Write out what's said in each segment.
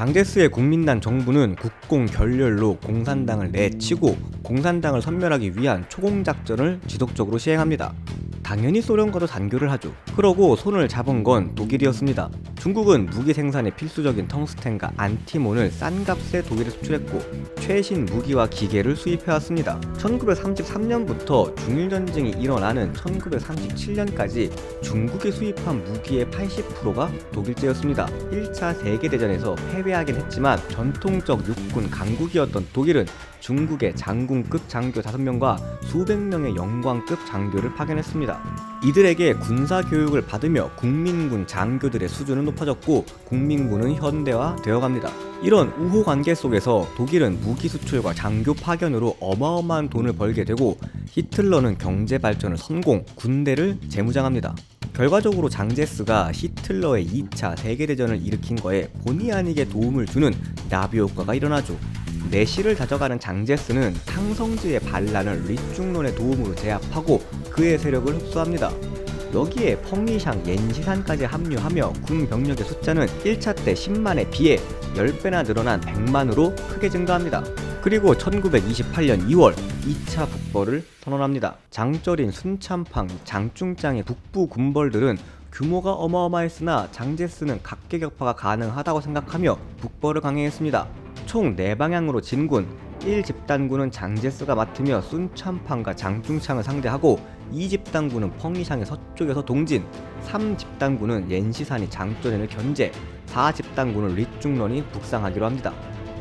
장제스의 국민당 정부는 국공 결렬로 공산당을 내치고 공산당을 섬멸하기 위한 초공작전을 지속적으로 시행합니다. 당연히 소련과도 단교를 하죠. 그러고 손을 잡은 건 독일이었습니다. 중국은 무기 생산에 필수적인 텅스텐과 안티몬을 싼 값에 독일에 수출했고 최신 무기와 기계를 수입해왔습니다. 1933년부터 중일전쟁이 일어나는 1937년까지 중국이 수입한 무기의 80%가 독일제였습니다. 1차 세계대전에서 패배하긴 했지만 전통적 육군 강국이었던 독일은 중국의 장군급 장교 5명과 수백 명의 영광급 장교를 파견했습니다. 이들에게 군사교육을 받으며 국민군 장교들의 수준은 높아졌고 국민군은 현대화되어 갑니다. 이런 우호 관계 속에서 독일은 무기 수출과 장교 파견으로 어마어마한 돈을 벌게 되고 히틀러는 경제 발전을 성공, 군대를 재무장합니다. 결과적으로 장제스가 히틀러의 2차 세계대전을 일으킨 거에 본의 아니게 도움을 주는 나비 효과가 일어나죠. 내실을 다져가는 장제스는 탕성즈의 반란을 리중론의 도움으로 제압하고 그의 세력을 흡수합니다. 여기에 펑리샹 옌시산까지 합류하며 군 병력의 숫자는 1차 때 10만에 비해 10배나 늘어난 100만으로 크게 증가합니다. 그리고 1928년 2월 2차 북벌을 선언합니다. 장쩌린, 순참팡, 장충짱의 북부 군벌들은 규모가 어마어마했으나 장제스는 각계격파가 가능하다고 생각하며 북벌을 강행했습니다. 총 4방향으로 진군, 1집단군은 장제스가 맡으며 순참팡과 장충창을 상대하고 2집단군은 펑리샹의 서쪽에서 동진, 3집단군은 옌시산이 장쩌린을 견제, 4집단군은 리중런이 북상하기로 합니다.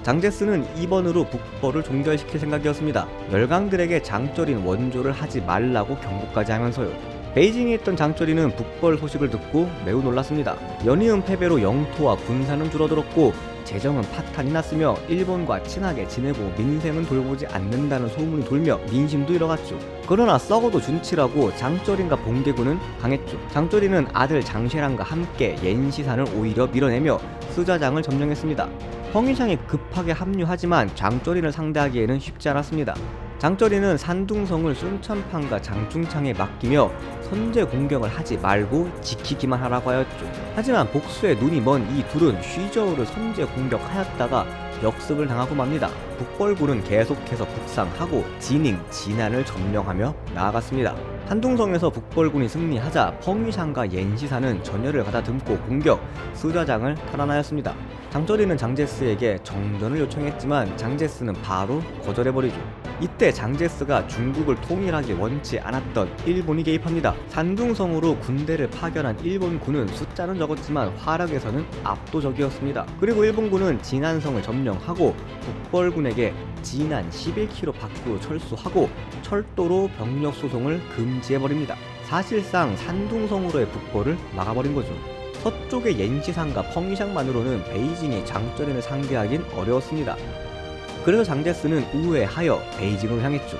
장제스는 2번으로 북벌을 종결시킬 생각이었습니다. 열강들에게 장쩌린 원조를 하지 말라고 경고까지 하면서요. 베이징에 있던 장쩌린은 북벌 소식을 듣고 매우 놀랐습니다. 연이은 패배로 영토와 군사는 줄어들었고 재정은 파탄이 났으며 일본과 친하게 지내고 민생은 돌보지 않는다는 소문이 돌며 민심도 잃어갔죠. 그러나 썩어도 준치라고 장쩌린과 봉계군은 강했죠. 장쩌린은 아들 장쉐랑과 함께 옌시산을 오히려 밀어내며 스자장을 점령했습니다. 펑리샹이 급하게 합류하지만 장쩌린을 상대하기에는 쉽지 않았습니다. 장쩌린은 산둥성을 순참팡과 장충창에 맡기며 선제 공격을 하지 말고 지키기만 하라고 하였죠. 하지만 복수에 눈이 먼 이 둘은 쉬저우를 선제 공격하였다가 역습을 당하고 맙니다. 북벌군은 계속해서 북상하고 진잉, 진안을 점령하며 나아갔습니다. 산둥성에서 북벌군이 승리하자 펑리샹과 옌시산은 전열을 가다듬고 공격, 스자장을 탈환하였습니다. 장쩌린은 장제스에게 정전을 요청했지만 장제스는 바로 거절해버리죠. 이때 장제스가 중국을 통일하기 원치 않았던 일본이 개입합니다. 산둥성으로 군대를 파견한 일본군은 숫자는 적었지만 화력에서는 압도적이었습니다. 그리고 일본군은 진안성을 점령하고 북벌군에게 진안 11km 밖으로 철수하고 철도로 병력 소송을 금지해버립니다. 사실상 산둥성으로의 북벌을 막아버린 거죠. 서쪽의 옌시산과 펑리샹만으로는 베이징이 장쩌린을 상대하긴 어려웠습니다. 그래서 장제스는 우회하여 베이징으로 향했죠.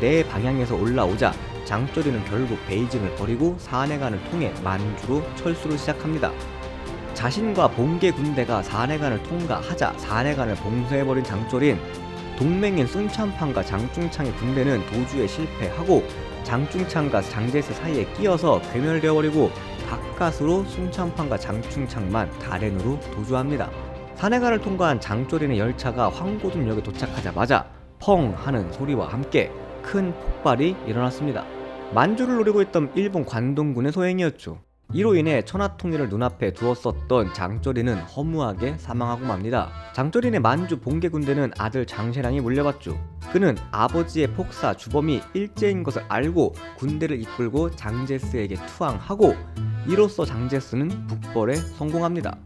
네 방향에서 올라오자 장쩌린은 결국 베이징을 버리고 사내간을 통해 만주로 철수를 시작합니다. 자신과 봉계 군대가 사내간을 통과하자 사내간을 봉쇄해버린 장쩌린, 동맹인 순참팡과 장충창의 군대는 도주에 실패하고 장충창과 장제스 사이에 끼어서 괴멸되어버리고 가까스로 순참팡과 장충창만 다롄으로 도주합니다. 사내간을 통과한 장쩌린의 열차가 황고둔역에 도착하자마자 펑 하는 소리와 함께 큰 폭발이 일어났습니다. 만주를 노리고 있던 일본 관동군의 소행이었죠. 이로 인해 천하통일을 눈앞에 두었었던 장쩌린은 허무하게 사망하고 맙니다. 장쩌린의 만주 봉계 군대는 아들 장쉐랑이 물려봤죠. 그는 아버지의 폭사 주범이 일제인 것을 알고 군대를 이끌고 장제스에게 투항하고 이로써 장제스는 북벌에 성공합니다.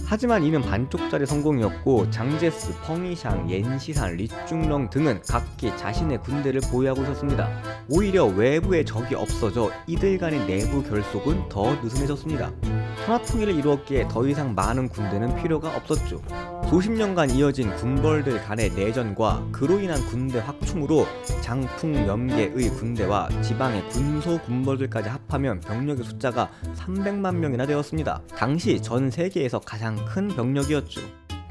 하지만 이는 반쪽짜리 성공이었고 장제스, 펑리샹, 옌시산, 리중렁 등은 각기 자신의 군대를 보유하고 있었습니다. 오히려 외부에 적이 없어져 이들 간의 내부 결속은 더 느슨해졌습니다. 천하통일을 이루었기에 더 이상 많은 군대는 필요가 없었죠. 수십 년간 이어진 군벌들 간의 내전과 그로 인한 군대 확충으로 장풍염계의 군대와 지방의 군소 군벌들까지 합하면 병력의 숫자가 300만 명이나 되었습니다. 당시 전 세계에서 가장 큰 병력이었죠.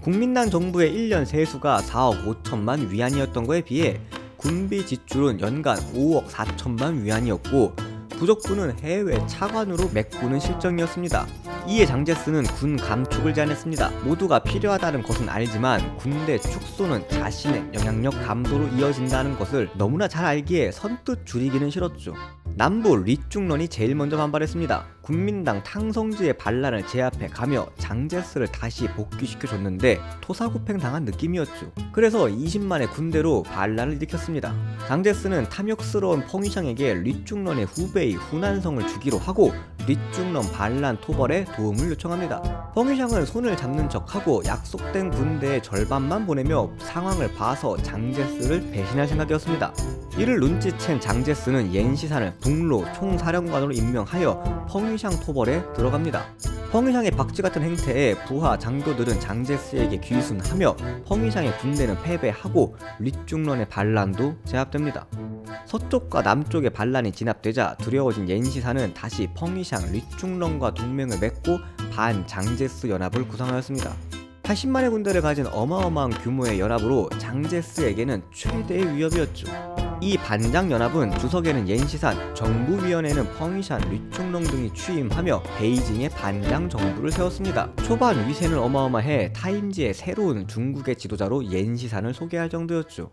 국민당 정부의 1년 세수가 4억 5천만 위안이었던 거에 비해 군비 지출은 연간 5억 4천만 위안이었고 부족부는 해외 차관으로 메꾸는 실정이었습니다. 이에 장제스는 군 감축을 제안했습니다. 모두가 필요하다는 것은 알지만 군대 축소는 자신의 영향력 감소로 이어진다는 것을 너무나 잘 알기에 선뜻 줄이기는 싫었죠. 남부 리중런이 제일 먼저 반발했습니다. 국민당 탕성주의 반란을 제압해 가며 장제스를 다시 복귀시켜줬는데 토사구팽 당한 느낌이었죠. 그래서 20만의 군대로 반란을 일으켰습니다. 장제스는 탐욕스러운 펑이샹에게 리중런의 후배의 후난성을 주기로 하고 리중런 반란 토벌에 도움을 요청합니다. 펑이샹은 손을 잡는 척하고 약속된 군대의 절반만 보내며 상황을 봐서 장제스를 배신할 생각이었습니다. 이를 눈치챈 장제스는 옌시산을 북로 총사령관으로 임명하여 펑이샹 토벌에 들어갑니다. 펑이샹의 박쥐같은 행태에 부하 장교들은 장제스에게 귀순하며 펑이샹의 군대는 패배하고 리중런의 반란도 제압됩니다. 서쪽과 남쪽의 반란이 진압되자 두려워진 옌시산은 다시 펑이샹, 리중런과 동맹을 맺고 반장제스 연합을 구성하였습니다. 80만의 군대를 가진 어마어마한 규모의 연합으로 장제스에게는 최대의 위협이었죠. 이 반장연합은 주석에는 옌시산, 정부위원회는 펑이샨, 리중런 등이 취임하며 베이징에 반장 정부를 세웠습니다. 초반 위세는 어마어마해 타임지의 새로운 중국의 지도자로 옌시산을 소개할 정도였죠.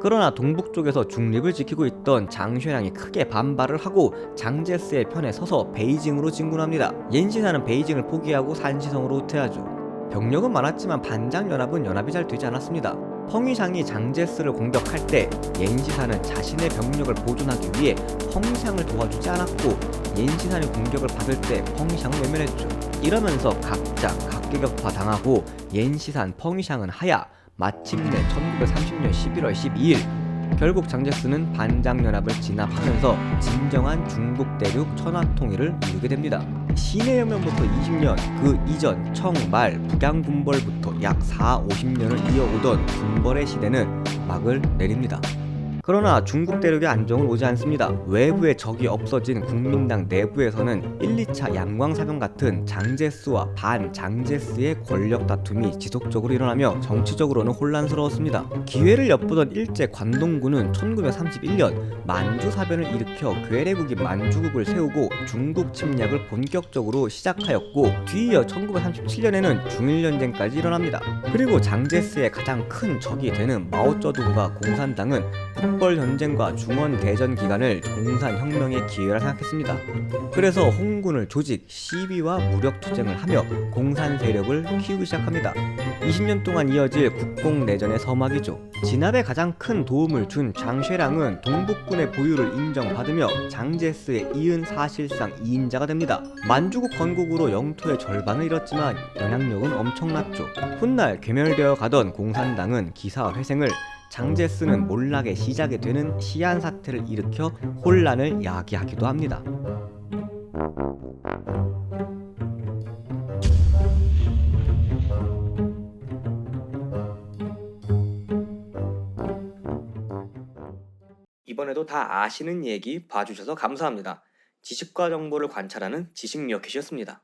그러나 동북 쪽에서 중립을 지키고 있던 장쉐랑이 크게 반발을 하고 장제스의 편에 서서 베이징으로 진군합니다. 옌시산은 베이징을 포기하고 산시성으로 후퇴하죠. 병력은 많았지만 반장연합은 연합이 잘 되지 않았습니다. 펑이샹이 장제스를 공격할 때 옌시산은 자신의 병력을 보존하기 위해 펑이샹을 도와주지 않았고 옌시산이 공격을 받을 때 펑이샹을 외면했죠. 이러면서 각자 각계격파 당하고 옌시산, 펑이샹은 하야 마침내 1930년 11월 12일 결국 장제스는 반장연합을 진압하면서 진정한 중국 대륙 천하통일을 이루게 됩니다. 신해혁명부터 20년, 그 이전 청, 말, 북양군벌부터 약 40-50년을 이어오던 군벌의 시대는 막을 내립니다. 그러나 중국 대륙의 안정은 오지 않습니다. 외부의 적이 없어진 국민당 내부에서는 1, 2차 양광사병 같은 장제스와 반장제스의 권력 다툼이 지속적으로 일어나며 정치적으로는 혼란스러웠습니다. 기회를 엿보던 일제 관동군은 1931년 만주사변을 일으켜 괴뢰국인 만주국을 세우고 중국 침략을 본격적으로 시작하였고 뒤이어 1937년에는 중일전쟁까지 일어납니다. 그리고 장제스의 가장 큰 적이 되는 마오쩌둥과 공산당은 국벌 전쟁과 중원 대전 기간을 공산혁명의 기회라 생각했습니다. 그래서 홍군을 조직, 시위와 무력 투쟁을 하며 공산 세력을 키우기 시작합니다. 20년 동안 이어질 국공내전의 서막이죠. 진압에 가장 큰 도움을 준 장쉐랑은 동북군의 보유를 인정받으며 장제스에 이은 사실상 2인자가 됩니다. 만주국 건국으로 영토의 절반을 잃었지만 영향력은 엄청났죠. 훗날 괴멸되어 가던 공산당은 기사회생을, 장제스는 몰락의 시작이 되는 시안 사태를 일으켜 혼란을 야기하기도 합니다. 이번에도 다 아시는 얘기 봐주셔서 감사합니다. 지식과 정보를 관찰하는 지식미어캣이었습니다.